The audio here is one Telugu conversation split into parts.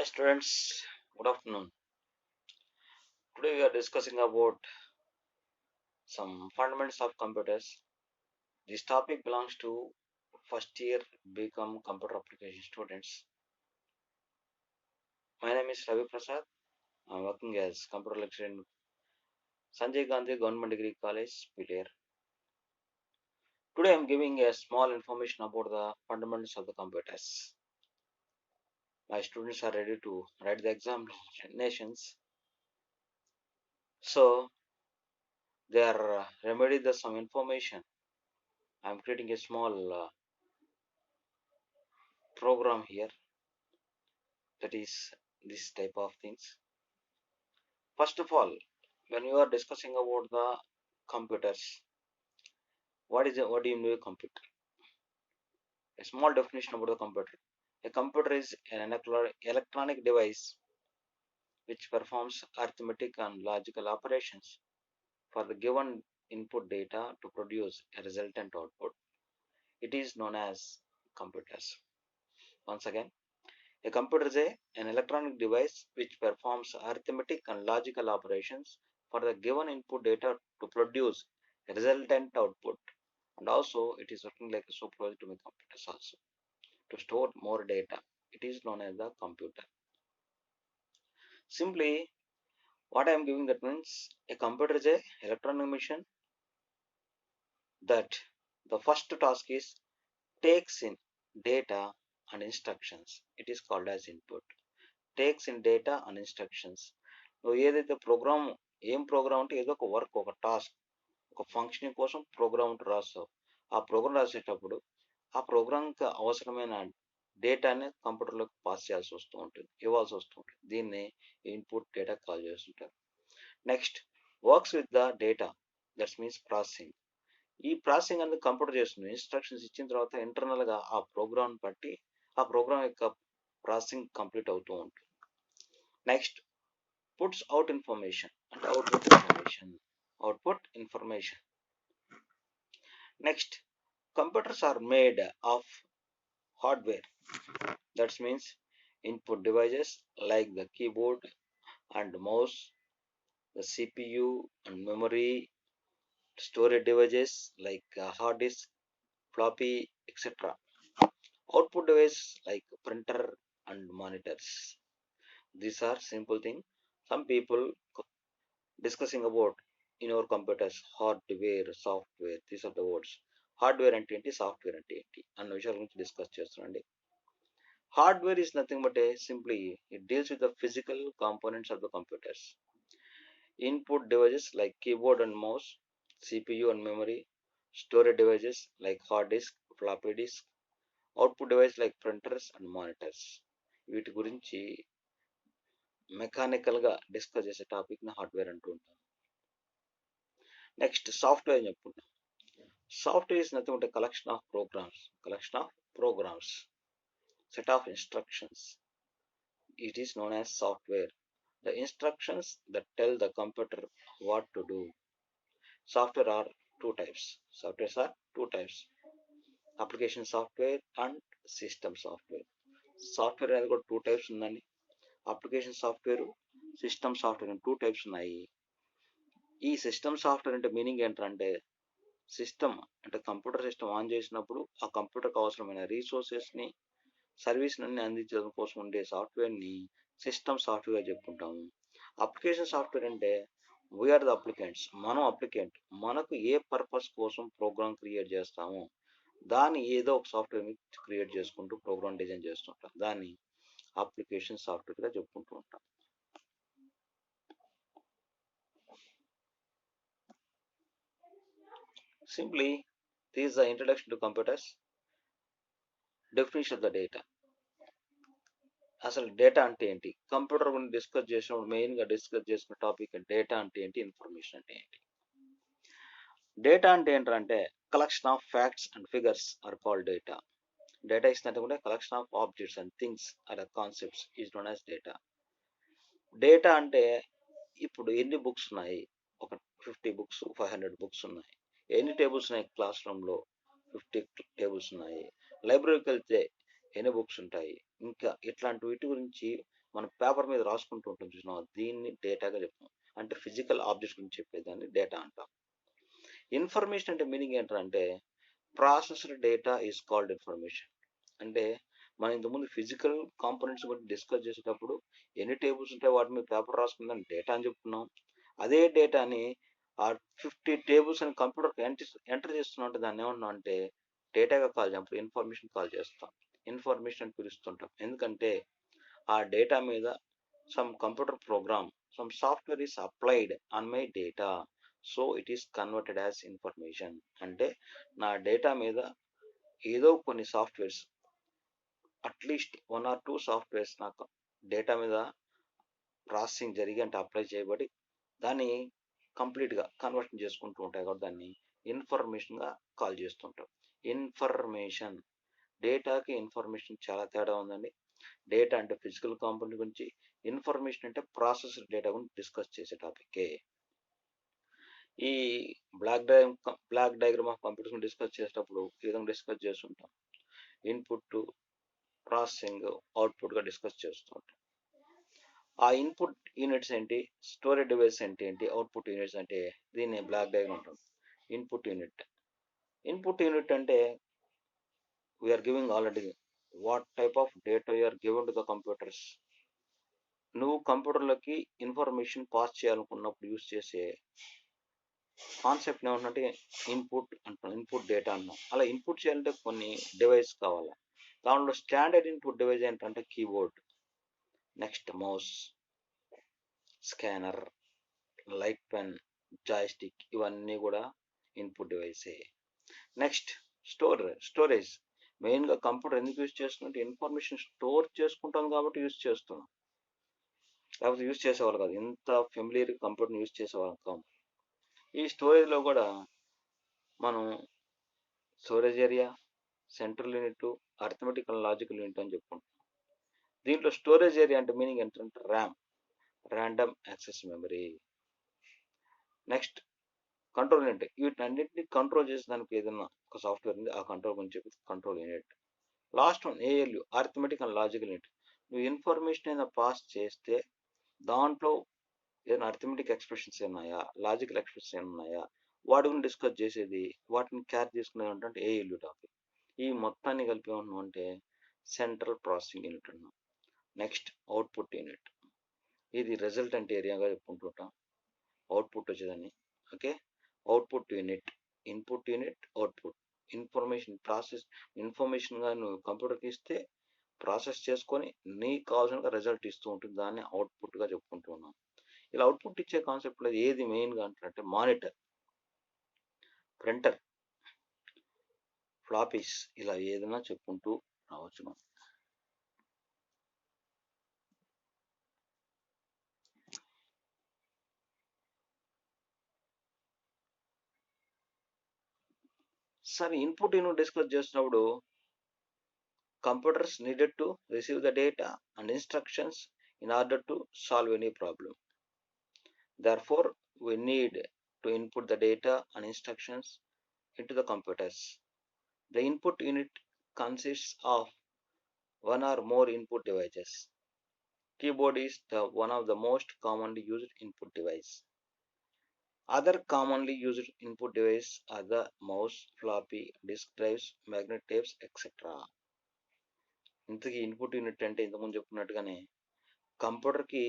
Hi students, good afternoon. Today we are discussing about some fundamentals of computers. This topic belongs to first year become computer application students. My name is Ravi Prasad. I am working as computer lecturer in Sanjay Gandhi Government Degree College, Pillar. Today I am giving a small information about the fundamentals of the computers. My students are ready to write the examinations. So they are remedying the some information. I am creating a small program here, that is this type of things. First of all, when you are discussing about the computers, what do you mean by computer? A small definition about the computer. A computer is an electronic device which performs arithmetic and logical operations for the given input data to produce a resultant output. It is known as computers. Once again, a computer is an electronic device which performs arithmetic and logical operations for the given input data to produce a resultant output. And also, it is working like a supervisor to my computers also to store more data. It is known as the computer. Simply, what I am giving that means a computer is a electronic machine that the first task is takes in data and instructions. It is called as input. Takes in data and instructions. నువ్వు ఏదైతే ప్రోగ్రామ్ ప్రోగ్రామ్ అంటే ఏదో ఒక వర్క్, ఒక టాస్క్, ఒక ఫంక్షనింగ్ కోసం ప్రోగ్రామ్ రాస్తావు. ఆ ప్రోగ్రామ్ రాసేటప్పుడు ఆ ప్రోగ్రామ్కి అవసరమైన డేటాని కంప్యూటర్లోకి పాస్ చేయాల్సి వస్తూ ఉంటుంది, ఇవ్వాల్సి వస్తూ ఉంటుంది. దీన్ని ఇన్పుట్ డేటా కాల్ చేస్తుంటారు. Next, works with the data, that's means processing. ఈ ప్రాసెసింగ్ అనేది కంప్యూటర్ చేస్తుంది. ఇన్స్ట్రక్షన్స్ ఇచ్చిన తర్వాత ఇంటర్నల్గా ఆ ప్రోగ్రామ్ బట్టి ఆ ప్రోగ్రామ్ యొక్క ప్రాసెసింగ్ కంప్లీట్ అవుతూ ఉంటుంది. Next, puts out information and output information. Next, computers are made of hardware, that means input devices like the keyboard and mouse, the CPU and memory, storage devices like hard disk, floppy, etc. Output devices like printer and monitors. These are simple things. Some people discussing about in our computers hardware, software, these are the words. Hardware అంటే ఏంటి, సాఫ్ట్వేర్ అంటే ఏంటి అన్న విషయాల గురించి డిస్కస్ చేస్తున్నాండి. Hardware is nothing but simply it deals with the physical components of the computers. Input devices like keyboard and mouse, CPU and memory, storage devices like hard disk, floppy disk, output device like printers and monitors. వీటి గురించి మెకానికల్గా డిస్కస్ చేసే టాపిక్ని హార్డ్వేర్ అంటూ ఉంటాం. నెక్స్ట్, సాఫ్ట్వేర్ అని చెప్పుకుంటాం. Software is nothing but a collection of programs, set of instructions. It is known as software. The instructions that tell the computer what to do. Software are two types. Softwares are two types. Application software and system software. Software అనేది కూడా టూ టైప్స్ ఉందండి. అప్లికేషన్ సాఫ్ట్వేర్, సిస్టమ్ సాఫ్ట్వేర్ అని టూ టైప్స్ ఉన్నాయి. ఈ సిస్టమ్ సాఫ్ట్వేర్ అంటే మీనింగ్ ఏంటంటే, సిస్టమ్ అంటే కంప్యూటర్ సిస్టమ్ ఆన్ చేసినప్పుడు ఆ కంప్యూటర్కి అవసరమైన రీసోర్సెస్ని, సర్వీస్ని అందించడం కోసం ఉండే సాఫ్ట్వేర్ని సిస్టమ్ సాఫ్ట్వేర్ చెప్పుకుంటాము. అప్లికేషన్ సాఫ్ట్వేర్ అంటే వీఆర్ ద అప్లికెంట్స్, మనం అప్లికెంట్. మనకు ఏ పర్పస్ కోసం ప్రోగ్రామ్ క్రియేట్ చేస్తామో దాన్ని ఏదో ఒక సాఫ్ట్వేర్ క్రియేట్ చేసుకుంటూ ప్రోగ్రామ్ డిజైన్ చేస్తుంటాం. దాన్ని అప్లికేషన్ సాఫ్ట్వేర్గా చెప్పుకుంటూ ఉంటాం. Simply this is the introduction to computers. Definition of the data. అసలు డేటా అంటే ఏంటి, కంప్యూటర్ గురించి డిస్కస్ చేసినప్పుడు మెయిన్గా డిస్కస్ చేసిన టాపిక్ డేటా అంటే ఏంటి, ఇన్ఫర్మేషన్ అంటే ఏంటి. డేటా అంటే ఏంటంటే collection of facts and figures are called data. Data ఇస్తున్నట్టు collection of objects and things are concepts is known as data. Data అంటే ఇప్పుడు ఎన్ని బుక్స్ ఉన్నాయి, ఒక 50 బుక్స్, 500 బుక్స్ ఉన్నాయి. ఎన్ని టేబుల్స్ ఉన్నాయి, క్లాస్ రూమ్లో 50 టేబుల్స్ ఉన్నాయి. లైబ్రరీకి వెళ్తే ఎన్ని బుక్స్ ఉంటాయి, ఇంకా ఇట్లాంటి వీటి గురించి మనం పేపర్ మీద రాసుకుంటూ ఉంటాం చూసినావా, దీన్ని డేటాగా చెప్తాం. అంటే ఫిజికల్ ఆబ్జెక్ట్స్ గురించి చెప్పేదాన్ని డేటా అంటాం. ఇన్ఫర్మేషన్ అంటే మీనింగ్ ఏంటంటే processed data is called information. అంటే మనం ఇంతకుముందు ఫిజికల్ కాంపోనెంట్స్ గురించి డిస్కస్ చేసేటప్పుడు ఎన్ని టేబుల్స్ ఉంటాయి వాటి మీద పేపర్ రాసుకుందని డేటా అని చెప్తున్నాం. అదే డేటాని ఆ 50 టేబుల్స్ అని కంప్యూటర్కి ఎంటర్ చేస్తున్నాం అంటే దాన్ని ఏమన్నా అంటే డేటాగా కాల్ చేస్తాం, ఇన్ఫర్మేషన్ కాల్ చేస్తాం, ఇన్ఫర్మేషన్ అని పిలుస్తుంటాం. ఎందుకంటే ఆ డేటా మీద some computer program, some software is applied on my data, so it is converted as information. అంటే నా డేటా మీద ఏదో కొన్ని సాఫ్ట్వేర్స్, అట్లీస్ట్ 1 or 2 సాఫ్ట్వేర్స్ నాకు డేటా మీద ప్రాసెసింగ్ జరిగి అంటే అప్లై చేయబడి దాన్ని కంప్లీట్గా కన్వర్షన్ చేసుకుంటూ ఉంటాయి కాబట్టి దాన్ని ఇన్ఫర్మేషన్గా కాల్ చేస్తుంటాం. ఇన్ఫర్మేషన్, డేటాకి ఇన్ఫర్మేషన్ చాలా తేడా ఉందండి. డేటా అంటే ఫిజికల్ కాంపోనెంట్ గురించి, ఇన్ఫర్మేషన్ అంటే ప్రాసెస్డ్ డేటా గురించి డిస్కస్ చేసే టాపికే. ఈ block diagram of computers discuss చేసేటప్పుడు ఈ విధంగా డిస్కస్ చేస్తుంటాం. ఇన్పుట్, ప్రాసెసింగ్, అవుట్పుట్గా డిస్కస్ చేస్తూ ఉంటాం. ఆ ఇన్పుట్ యూనిట్స్ ఏంటి, స్టోరేజ్ డివైస్ అంటే ఏంటి, అవుట్పుట్ యూనిట్స్ అంటే దీన్ని బ్లాక్ డయాగ్రామ్ ఉంటుంది. ఇన్పుట్ యూనిట్, ఇన్పుట్ యూనిట్ అంటే we are giving already what type of data you are given to the computers. నువ్వు కంప్యూటర్లోకి ఇన్ఫర్మేషన్ పాస్ చేయాలనుకున్నప్పుడు యూస్ చేసే కాన్సెప్ట్ ఏమంటే ఇన్పుట్ అంటాం, ఇన్పుట్ డేటా అన్నాం. అలా ఇన్పుట్ చేయాలంటే కొన్ని డివైస్ కావాలి. దాంట్లో స్టాండర్డ్ ఇన్పుట్ డివైస్ ఏంటంటే keyboard, next mouse, scanner, light pen, joystick, ఇవన్నీ కూడా ఇన్పుట్ డివైసే. Next storage. మెయిన్గా కంప్యూటర్ ఎందుకు యూజ్ చేస్తుందంటే ఇన్ఫర్మేషన్ స్టోర్ చేసుకుంటాం కాబట్టి యూజ్ చేస్తున్నాం, లేకపోతే యూజ్ చేసేవాళ్ళు కాదు, ఇంత ఫెమిలియర్ కంప్యూటర్ని యూజ్ చేసేవాళ్ళం కాదు. ఈ స్టోరేజ్లో కూడా మనం storage area, central unit, arithmetic and logical unit అని చెప్పుకుంటాం. దీంట్లో స్టోరేజ్ ఏరియా అంటే మీనింగ్ ఏంటంటే RAM, random access memory. Next control unit, వీటన్నింటినీ కంట్రోల్ చేసేదానికి ఏదైనా ఒక సాఫ్ట్వేర్ ఉంది, ఆ కంట్రోల్ గురించి చెప్పి control unit. Last one ALU, arithmetic and logical unit. నువ్వు ఇన్ఫర్మేషన్ ఏదైనా పాస్ చేస్తే దాంట్లో ఏదైనా అర్థమెటిక్ ఎక్స్ప్రెషన్స్ ఉన్నాయా, లాజికల్ ఎక్స్ప్రెషన్స్ ఉన్నాయా, వాటి గురించి డిస్కస్ చేసేది, వాటిని క్యారీ చేసుకునేది అంటే ఏఎల్యు టాపిక్. ఈ మొత్తాన్ని కలిపి ఏమన్నాం అంటే సెంట్రల్ ప్రాసెసింగ్ యూనిట్ అన్నాం. నెక్స్ట్ అవుట్పుట్ యూనిట్, ఇది రిజల్టెంట్ ఏరియాగా చెప్పుకుంటుంటాం, అవుట్పుట్ వచ్చేదాన్ని. Okay, output unit, input unit, output. ఇన్ఫర్మేషన్గా నువ్వు కంప్యూటర్కి ఇస్తే ప్రాసెస్ చేసుకొని నీకు కావాల్సిన రిజల్ట్ ఇస్తూ ఉంటుంది, దాన్ని అవుట్పుట్గా చెప్పుకుంటూ ఉన్నాం. ఇలా అవుట్పుట్ ఇచ్చే కాన్సెప్ట్లో ఏది మెయిన్గా అంటే మానిటర్, ప్రింటర్, ఫ్లాపీస్, ఇలా ఏదైనా చెప్పుకుంటూ రావచ్చు మనం. సరే, ఇన్పుట్ యూనిట్ డిస్కస్ చేసినప్పుడు computers needed to receive the data and instructions in order to solve any problem. Therefore, we need to input the data and instructions into the computers. The input unit consists of one or more input devices. Keyboard is one of the most commonly used input device. Other commonly used input devices are the mouse, floppy disk drives, magnet tapes, etc. ఇంతకీ ఇన్పుట్ యూనిట్ అంటే ఇంతకుముందు చెప్పుకున్నట్టుగానే కంప్యూటర్కి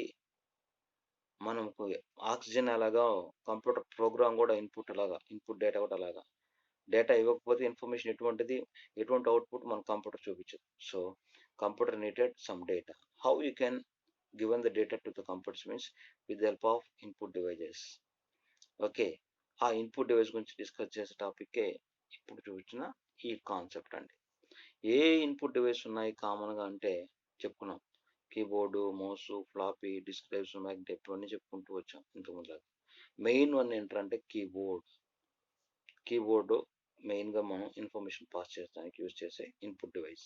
మనకు ఆక్సిజన్ అలాగా కంప్యూటర్ ప్రోగ్రామ్ కూడా ఇన్పుట్, అలాగా ఇన్పుట్ డేటా కూడా అలాగా. డేటా ఇవ్వకపోతే ఇన్ఫర్మేషన్ ఎటువంటి అవుట్పుట్ మన కంప్యూటర్ చూపించదు. So computer needed some data. How you can given the data to the computers means with the help of input devices. Okay, ఆ ఇన్పుట్ డివైస్ గురించి డిస్కస్ చేసే టాపిక్కే ఇప్పుడు చూపించిన ఈ కాన్సెప్ట్ అండి. ఏ ఇన్పుట్ డివైస్ ఉన్నాయి కామన్గా అంటే చెప్పుకున్నాం, keyboard, mouse, floppy disk drives, magnet, ఇవన్నీ చెప్పుకుంటూ వచ్చాం ఇంతకుముందు. మెయిన్ వన్ ఏంటంటే కీబోర్డు మెయిన్గా మనం ఇన్ఫర్మేషన్ పాస్ చేయడానికి యూజ్ చేసే input device.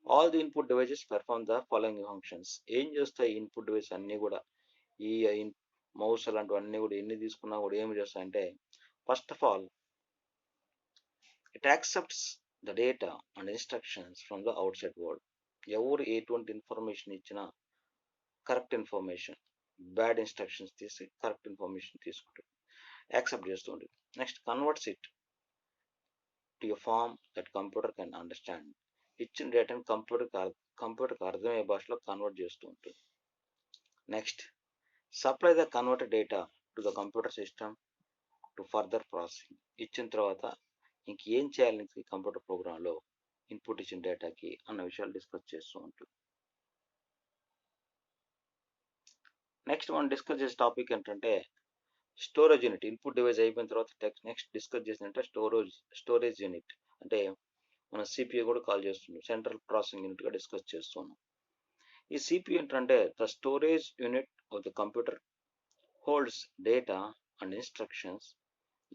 All the input devices perform the following functions. ఏం చేస్తాయి ఇన్పుట్ డివైస్ అన్నీ కూడా, ఈ మౌస్ అలాంటివన్నీ కూడా ఎన్ని తీసుకున్నా కూడా ఏమి చేస్తాయంటే, first of all it accepts the data and instructions from the outside world. ఎవరు ఎటువంటి ఇన్ఫర్మేషన్ ఇచ్చినా కరెక్ట్ ఇన్ఫర్మేషన్, బ్యాడ్ ఇన్స్ట్రక్షన్స్ తీసి కరెక్ట్ ఇన్ఫర్మేషన్ తీసుకుంటుంది, యాక్సెప్ట్ చేస్తూ ఉంటుంది. Next converts it to a form that computer can understand. ఇచ్చిన డేటాని కంప్యూటర్కి అర్థమయ్యే భాషలో కన్వర్ట్ చేస్తూ ఉంటుంది. Next supply the converted data to the computer system to further processing. ఇచ్చిన తర్వాత ఇంకేం చేయాలి కంప్యూటర్ ప్రోగ్రాంలో ఇన్పుట్ ఇచ్చిన డేటాకి అన్న విషయాలు డిస్కస్ చేస్తూ ఉంటుంది. నెక్స్ట్ మనం డిస్కస్ చేసే టాపిక్ ఏంటంటే స్టోరేజ్ యూనిట్. ఇన్పుట్ డివైస్ అయిపోయిన తర్వాత నెక్స్ట్ డిస్కస్ చేసినట్టే స్టోరేజ్ యూనిట్ అంటే మన సిపియూ కూడా కాల్ చేస్తున్నాం, సెంట్రల్ ప్రాసెసింగ్ యూనిట్గా డిస్కస్ చేస్తున్నాం. ఈ సిపియూ ఏంటంటే the storage unit of the computer holds data and instructions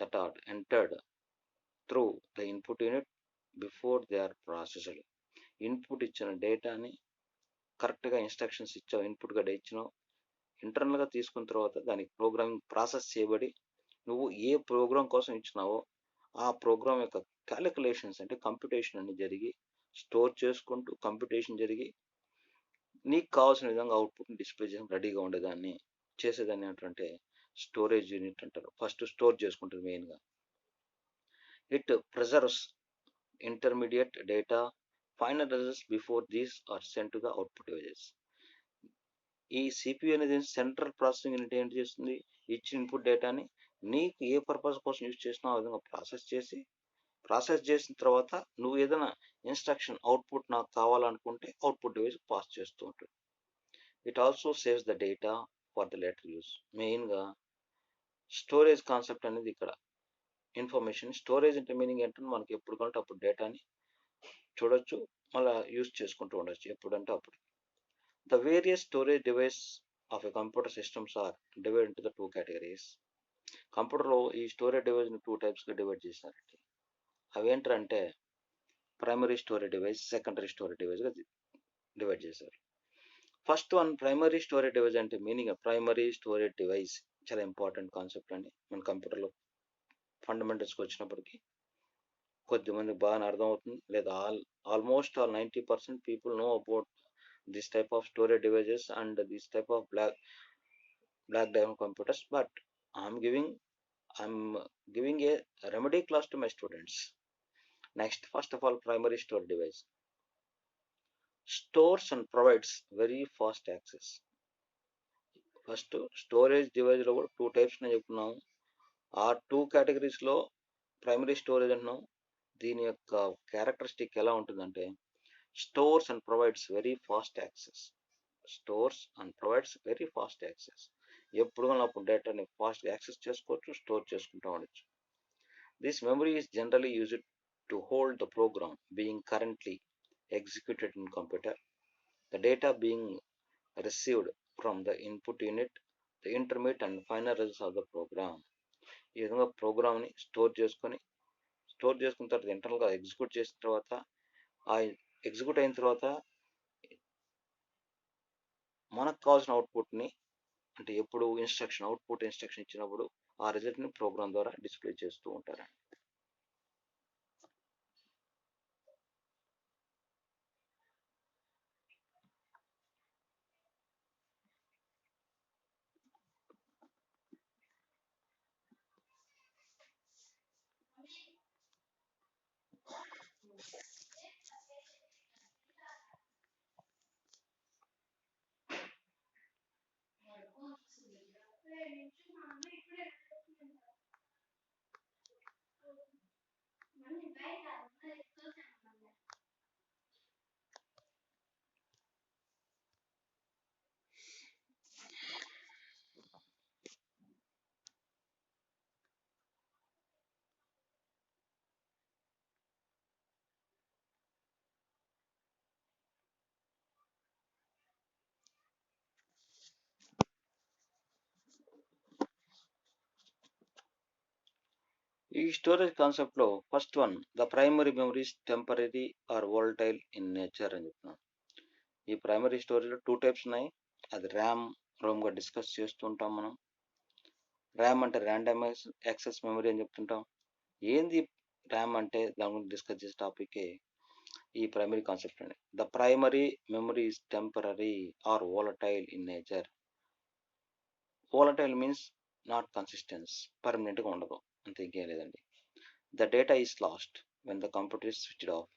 that are entered through the input unit before they are processed. Input ఇచ్చిన డేటాని కరెక్ట్గా ఇన్స్ట్రక్షన్స్ ఇచ్చావు, ఇన్పుట్గా ఇచ్చినావు, ఇంటర్నల్గా తీసుకున్న తర్వాత దానికి ప్రోగ్రామింగ్ ప్రాసెస్ చేయబడి నువ్వు ఏ ప్రోగ్రామ్ కోసం ఇచ్చినావో ఆ ప్రోగ్రామ్ యొక్క క్యాలిక్యులేషన్స్ అంటే కంప్యూటేషన్ అన్ని జరిగి స్టోర్ చేసుకుంటూ కంప్యూటేషన్ జరిగి నీకు కావాల్సిన విధంగా అవుట్పుట్ని డిస్ప్లే చేసి రెడీగా ఉండేదాన్ని చేసేదాన్ని ఏంటంటే స్టోరేజ్ యూనిట్ అంటారు. ఫస్ట్ స్టోర్ చేసుకుంటుంది మెయిన్గా. It preserves intermediate data final results before these are sent to the output devices. ఈ సిపియూ అనేది సెంట్రల్ ప్రాసెసింగ్ యూనిట్ ఏంటి చేస్తుంది, ఇచ్చిన ఇన్పుట్ డేటాని నీకు ఏ పర్పస్ కోసం యూజ్ చేసినా ఆ విధంగా ప్రాసెస్ చేసిన తర్వాత నువ్వు ఏదైనా ఇన్స్ట్రక్షన్ అవుట్పుట్ నాకు కావాలనుకుంటే అవుట్పుట్ డివైస్ పాస్ చేస్తూ ఉంటుంది. It also saves the data for the later use. మెయిన్గా స్టోరేజ్ కాన్సెప్ట్ అనేది ఇక్కడ ఇన్ఫర్మేషన్. స్టోరేజ్ అంటే మీనింగ్ ఏంటంటే మనకి ఎప్పుడు కంటే అప్పుడు డేటాని చూడొచ్చు, మళ్ళీ యూజ్ చేసుకుంటూ ఉండొచ్చు ఎప్పుడంటే అప్పుడు. The various storage devices of a computer systems are divided into the two categories. కంప్యూటర్లో ఈ స్టోరేజ్ డివైస్ని టూ టైప్స్గా డివైడ్ చేశారండి. అవి ఏంటంటే primary storage device, secondary storage డివైస్గా డివైడ్ చేశారు. First one primary storage device అంటే మీనింగ్ ప్రైమరీ స్టోరేజ్ డివైస్ చాలా ఇంపార్టెంట్ కాన్సెప్ట్ అండి. మన కంప్యూటర్లో ఫండమెంటల్స్కి వచ్చినప్పటికీ కొద్దిమందికి బాగా అర్థమవుతుంది, లేదా almost all 90% people know about this type of storage devices and this type of black diamond computers, but I'm giving a remedy class to my students. Next, first of all, primary storage device stores and provides very fast access. First storage డివైస్లో కూడా టూ టైప్స్ నేను చెప్తున్నాము. ఆ టూ కేటగిరీస్లో ప్రైమరీ స్టోరేజ్ అంటున్నాం. దీని యొక్క క్యారెక్టరిస్టిక్ ఎలా ఉంటుందంటే stores and provides very fast access. Stores and provides very fast access. ఎప్పుడు కానీ అప్పుడు డేటాని ఫాస్ట్గా యాక్సెస్ చేసుకోవచ్చు, స్టోర్ చేసుకుంటూ ఉండొచ్చు. This memory is generally used to hold the program being currently executed in computer, the data being received from the input unit, the intermediate and final results of the program. ఈ విధంగా ప్రోగ్రామ్ని స్టోర్ చేసుకున్న తర్వాత ఇంటర్నల్గా ఎగ్జిక్యూట్ చేసిన తర్వాత ఆ ఎగ్జిక్యూట్ అయిన తర్వాత మనకు కావాల్సిన అవుట్పుట్ని అంటే ఎప్పుడు అవుట్పుట్ ఇన్స్ట్రక్షన్ ఇచ్చినప్పుడు ఆ రిజల్ట్ని ప్రోగ్రామ్ ద్వారా డిస్ప్లే చేస్తూ ఉంటారు. ఈ స్టోరేజ్ కాన్సెప్ట్లో first one the primary memories temporary are volatile in nature అని చెప్తున్నాను. ఈ ప్రైమరీ స్టోరేజ్లో టూ టైప్స్ ఉన్నాయి. అది రోమ్గా డిస్కస్ చేస్తుంటాం మనం. ర్యామ్ అంటే ర్యాండమ్ యాక్సెస్ మెమరీ అని చెప్తుంటాం. ఏంది ర్యామ్ అంటే దాని గురించి డిస్కస్ చేసే టాపికే. ఈ ప్రైమరీ కాన్సెప్ట్ అండి. The primary memory is temporary or volatile in nature. volatile means not consistence, పర్మనెంట్గా ఉండదు, అంతే, ఇంకేం లేదండి. The data is lost when the computer is switched off.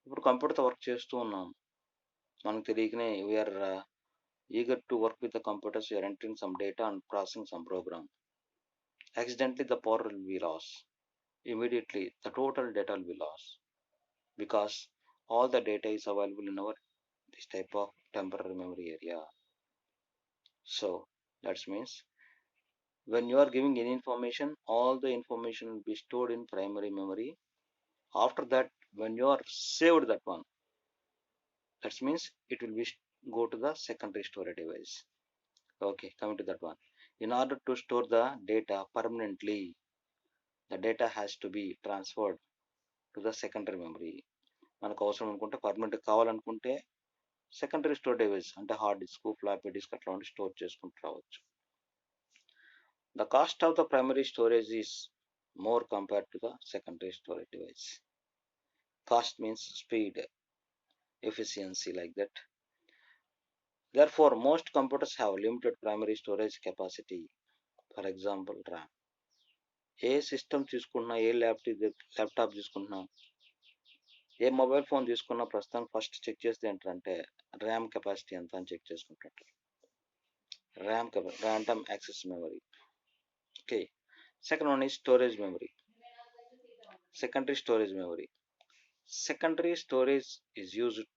ఇప్పుడు కంప్యూటర్తో వర్క్ చేస్తూ ఉన్నాం, మనకు తెలియకనే we are eager to work with the computers, we are entering some data and processing some program. Accidentally, the power will be lost. Immediately, the total data will be lost because all the data is available in our this type of temporary memory area. So that means when you are giving any information, all the information will be stored in primary memory. After that, when you are saved that one, that means it will be go to the secondary storage device. Okay, coming to that one. In order to store the data permanently, the data has to be transferred to the secondary memory. మనకు అవసరం అనుకుంటే పర్మనెంట్ కావాలనుకుంటే సెకండరీ స్టోర్ డివైస్ అంటే హార్డ్ డిస్క్, ఫ్లాపీ డిస్క్ అట్లా ఉండి స్టోర్ చేసుకుంటూ రావచ్చు. The cost of the primary storage is more compared to the secondary storage device. Cost means speed, efficiency like that. Therefore, most computers have limited primary storage capacity. For example, RAM. A system తీసుకున్నా, ఏ ల్యాప్టాప్ తీసుకున్నా, ఏ మొబైల్ ఫోన్ తీసుకున్నా ప్రస్తుతం ఫస్ట్ చెక్ చేస్తే ఏంటంటే ర్యామ్ కెపాసిటీ ఎంత అని చెక్ చేసుకుంటుంటారు. Random access memory. Okay, second one is storage memory. Secondary storage memory. Secondary storage is used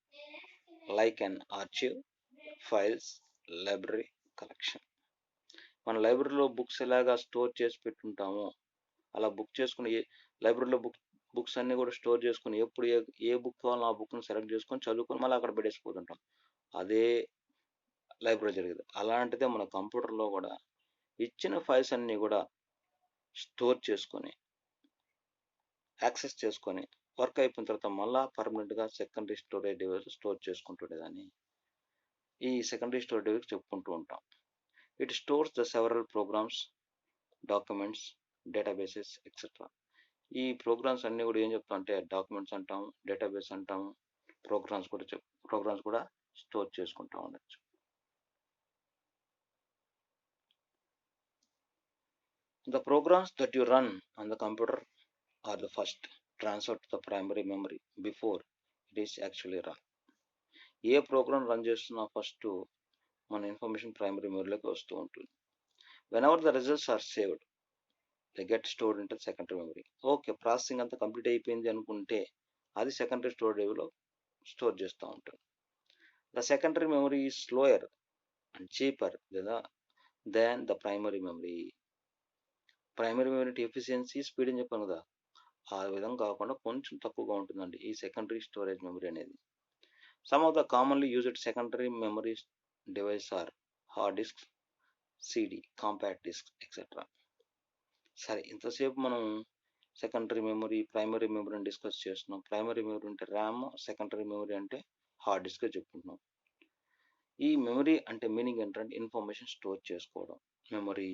like an archive, files, library collection. మన లైబ్రరీలో బుక్స్ ఎలాగా స్టోర్ చేసి పెట్టుంటామో అలా బుక్ చేసుకుని లైబ్రరీలో బుక్స్ అన్ని కూడా స్టోర్ చేసుకుని ఎప్పుడు ఏ బుక్ కావాలో ఆ బుక్ని సెలెక్ట్ చేసుకొని చదువుకొని మళ్ళీ అక్కడ పెట్టేసిపోతుంటాం. అదే లైబ్రరీ జరిగేది. అలాంటిదే మన కంప్యూటర్లో కూడా ఇచ్చిన ఫైల్స్ అన్నీ కూడా స్టోర్ చేసుకొని యాక్సెస్ చేసుకొని వర్క్ అయిపోయిన తర్వాత మళ్ళీ పర్మనెంట్గా సెకండరీ స్టోరేజ్ డివైస్ స్టోర్ చేసుకుంటుండేదాన్ని ఈ సెకండరీ స్టోరేజ్ డివైస్ చెప్పుకుంటూ ఉంటాం. It stores the several programs, documents, databases etcetera. ఈ ప్రోగ్రామ్స్ అన్నీ కూడా ఏం చెప్తాం అంటే డాక్యుమెంట్స్ అంటాం, డేటాబేస్ అంటాం, ప్రోగ్రామ్స్ కూడా స్టోర్ చేసుకుంటూ ఉండొచ్చు. The programs that you run on the computer are the first transferred to the primary memory before it is actually run. ఏ ప్రోగ్రామ్ రన్ చేస్తున్నా ఫస్ట్ మన ఇన్ఫర్మేషన్ ప్రైమరీ మెమరీలోకి వస్తూ ఉంటుంది. Whenever the results are saved, they get stored into secondary memory. Okay, processing అంతా కంప్లీట్ అయిపోయింది అనుకుంటే అది సెకండరీ స్టోరేజ్లో స్టోర్ చేస్తూ ఉంటుంది. The secondary memory is slower and cheaper than the primary memory. Primary memory efficiency, speed అని చెప్పాను కదా, ఆ విధంగా కాకుండా కొంచెం తక్కువగా ఉంటుందండి ఈ సెకండరీ స్టోరేజ్ మెమరీ అనేది. Some of the commonly used secondary memory device are hard disk, CD, compact disk etcetera. సరే, ఇంతసేపు మనం సెకండరీ మెమరీ, ప్రైమరీ మెమరీని డిస్కస్ చేస్తున్నాం. ప్రైమరీ మెమరీ అంటే ర్యామ్, సెకండరీ మెమరీ అంటే హార్డ్ డిస్క్ చెప్పుకుంటున్నాం. ఈ మెమరీ అంటే మీనింగ్ ఏంటంటే ఇన్ఫర్మేషన్ స్టోర్ చేసుకోవడం. మెమరీ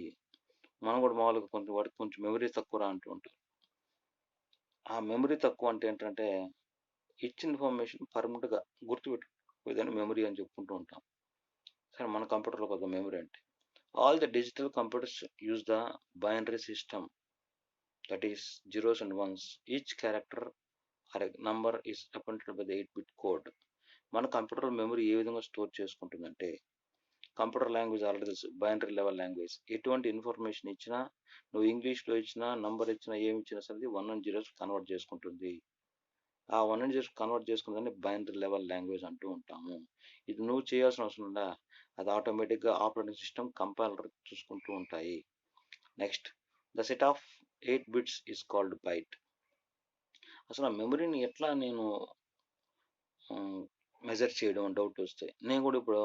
మనం కూడా మామూలుగా వాటికి కొంచెం మెమరీ తక్కువ అంటూ ఉంటాం. ఆ మెమరీ తక్కువ అంటే ఏంటంటే ఇచ్చిన ఇన్ఫర్మేషన్ పర్మనెంట్గా గుర్తుపెట్టుకోదని మెమరీ అని చెప్పుకుంటూ ఉంటాం. సరే, మన కంప్యూటర్లో ఒక మెమరీ అంటే all the digital computers use the binary system, that is zeros and ones. Each character are number is represented by the 8-bit code. మన కంప్యూటర్ మెమరీ ఏ విధంగా స్టోర్ చేసుకుంటుందంటే కంప్యూటర్ లాంగ్వేజ్ ఆల్రెడీ తెలుసు, బైనరీ లెవెల్ లాంగ్వేజ్. ఎటువంటి ఇన్ఫర్మేషన్ ఇచ్చినా, నువ్వు ఇంగ్లీష్లో ఇచ్చినా, నంబర్ ఇచ్చినా, ఏమి ఇచ్చినా సరే 1 and 0 కన్వర్ట్ చేసుకుంటుంది. ఆ 1 and 0 కన్వర్ట్ చేసుకుందని బైనరీ లెవెల్ లాంగ్వేజ్ అంటూ ఉంటాము. ఇది నువ్వు చేయాల్సిన అవసరం ఉందా, అది ఆటోమేటిక్గా ఆపరేటింగ్ సిస్టమ్, కంపైలర్ చూసుకుంటూ ఉంటాయి. Next, the set of 8 bits is called byte. అసలు ఆ మెమరీని ఎట్లా నేను మెజర్ చేయడం డౌట్ వస్తే, నేను కూడా ఇప్పుడు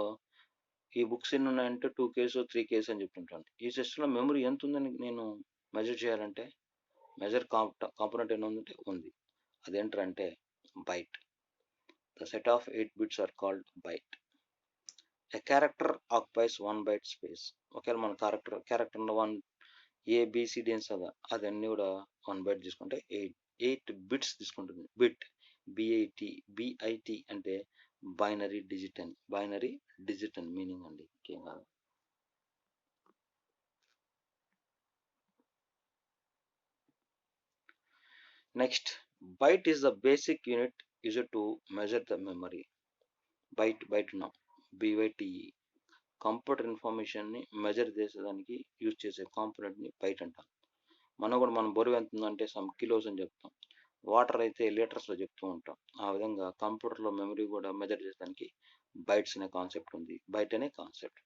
ఈ బుక్స్ ఎన్ని ఉన్నాయంటే 2Ks 3Ks అని చెప్తుంటాను. ఈ సిస్టంలో మెమరీ ఎంత ఉందని నేను మెజర్ చేయాలంటే మెజర్ కాంపోనెంట్ ఎన్ని ఉందంటే ఉంది, అదేంటంటే byte. The set of 8 bits are called byte. A character occupies 1 byte space. ఒకవేళ మన క్యారెక్టర్ 1 ABCD అని కదా, అదన్నీ కూడా 1 byte తీసుకుంటే 8 bits తీసుకుంటుంది. బిట్ బిఐటి అంటే బైనరీ డిజిటల్ మీనింగ్ అండి, ఇంకేం కాదు. Next, byte is the basic unit used to measure the memory. Byte ఉన్నాం, బివైటిఈ, కంప్యూటర్ ఇన్ఫర్మేషన్ని మెజర్ చేసేదానికి యూజ్ చేసే కాంపోనెంట్ని బైట్ అంటాం. మనం కూడా మన బరువు ఎంత ఉందంటే సమ్ కిలోస్ అని చెప్తాం, వాటర్ అయితే లీటర్స్లో చెప్తూ ఉంటాం. ఆ విధంగా కంప్యూటర్లో మెమరీ కూడా మెజర్ చేసేదానికి బైట్స్ అనే కాన్సెప్ట్ ఉంది, బైట్ అనే concept.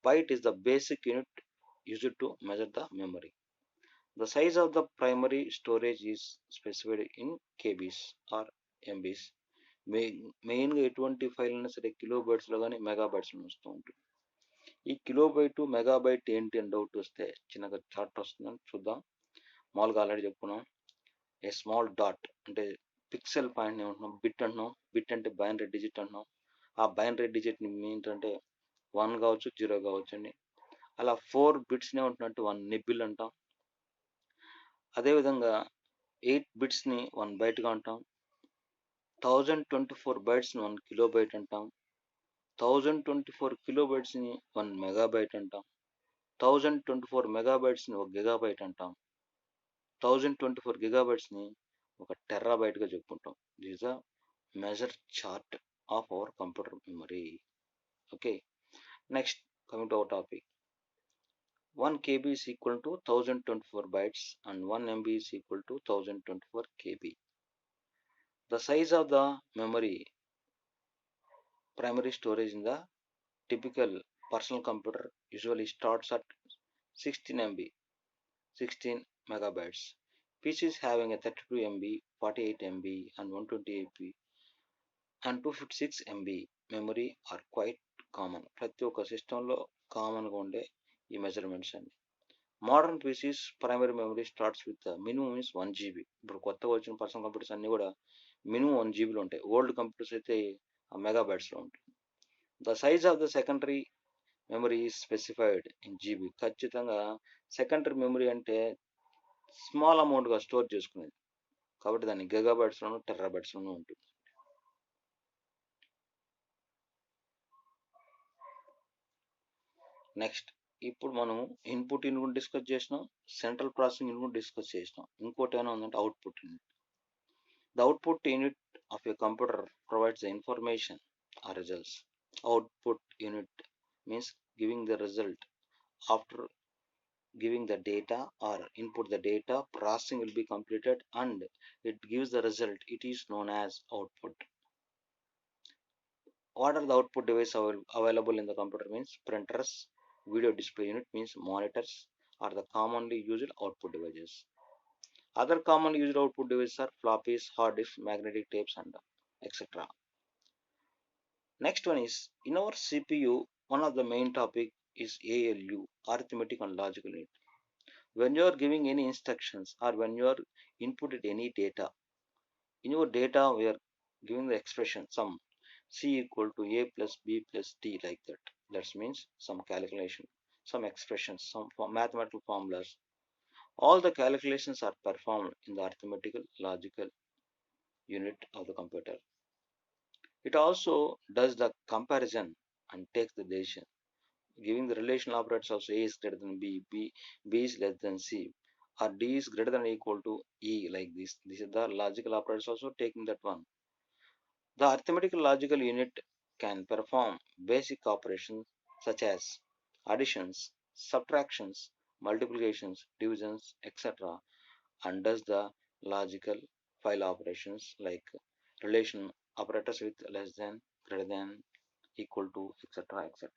Byte is the basic unit used to measure the memory. The size of the primary storage is specified in KBs or MBs. మెయిన్గా ఎటువంటి ఫైల్ అయినా సరే కిలోబైట్స్లో కానీ మెగాబైట్స్లో వస్తూ ఉంటుంది. ఈ కిలోబైట్ మెగాబైట్ ఏంటి అని డౌట్ వస్తే చిన్నగా చార్ట్ వస్తుందని చూద్దాం. మామూలుగా ఆల్రెడీ చెప్పుకున్నాం, ఏ స్మాల్ డాట్ అంటే పిక్సెల్ పాయింట్ని ఏమంటున్నాం, బిట్ అంటున్నాం. బిట్ అంటే బైనరీ డిజిట్ అంటున్నాం. ఆ బైనరీ డిజిట్ని ఏంటంటే 1 కావచ్చు, 0 కావచ్చు అండి. అలా 4 బిట్స్ని ఏమంటున్నట్టు 1 నిబ్బిల్ అంటాం. అదేవిధంగా 8 బిట్స్ని 1 బైట్గా అంటాం. 1024 బైట్స్ని 1 కిలోబైట్ అంటాం. 1024 కిలోబైట్స్ని 1 మెగాబైట్ అంటాం. 1024 మెగాబైట్స్ని 1 గిగాబైట్ అంటాం. 1024 గిగాబైట్స్ని 1 టెర్రాబైట్గా చెప్పుకుంటాం. This is the measure chart of our computer memory. Okay, next coming to our topic. 1 KB is equal to 1024 bytes and 1 MB is equal to 1024 KB. The size of the memory primary storage in the typical personal computer usually starts at 16 MB, 16 megabytes. PCs having a 32 MB, 48 MB and 128 MB and 256 MB memory are quite common. ప్రతి ఒక్క సిస్టంలో కామన్గా ఉండే ఈ మెజర్మెంట్స్ అండి. Modern Pisces primary memory starts with minimum is 1 GB. ఇప్పుడు కొత్తగా వచ్చిన పర్సనల్ కంప్యూటర్స్ అన్నీ కూడా మినిమం 1 GBలో ఉంటాయి. ఓల్డ్ కంప్యూటర్స్ అయితే మెగాబైట్స్లో ఉంటాయి. The size of the secondary memory is specified in GB. ఖచ్చితంగా సెకండరీ మెమరీ అంటే స్మాల్ అమౌంట్గా స్టోర్ చేసుకునేది కాబట్టి దాన్ని గిగాబైట్స్లోనూ టెర్రాబైట్స్లోనూ ఉంటుంది. నెక్స్ట్, ఇప్పుడు మనం ఇన్పుట్ యూనిట్ డిస్కస్ చేసినాం, సెంట్రల్ ప్రాసెసింగ్ యూనిట్ డిస్కస్ చేసినాం. ఇంకోటి ఏమైనా ఉందంటే output unit. The output unit of a computer provides the information or results. Output unit means giving the result. After giving the data or input the data, processing will be completed and it gives the result. It is known as output. What are the output devices available in the computer means printers, video display unit means monitors are the commonly used output devices. Other commonly used output devices are floppies, hard disks, magnetic tapes and etc. Next one is, in our CPU, one of the main topic is ALU, arithmetic and logical unit. When you are giving any instructions or when you are inputted any data, in your data we are giving the expression sum C equal to A plus B plus D like that. That means some calculation, some expressions, some mathematical formulas. All the calculations are performed in the arithmetical logical unit of the computer. It also does the comparison and takes the decision. Giving the relational operators also A is greater than B is less than C, or D is greater than or equal to E like this. This is the logical operators also taking that one. The arithmetical logical unit can perform basic operations such as additions, subtractions, multiplications, divisions, etc. and does the logical file operations like relation operators with less than, greater than, equal to, etc. etc.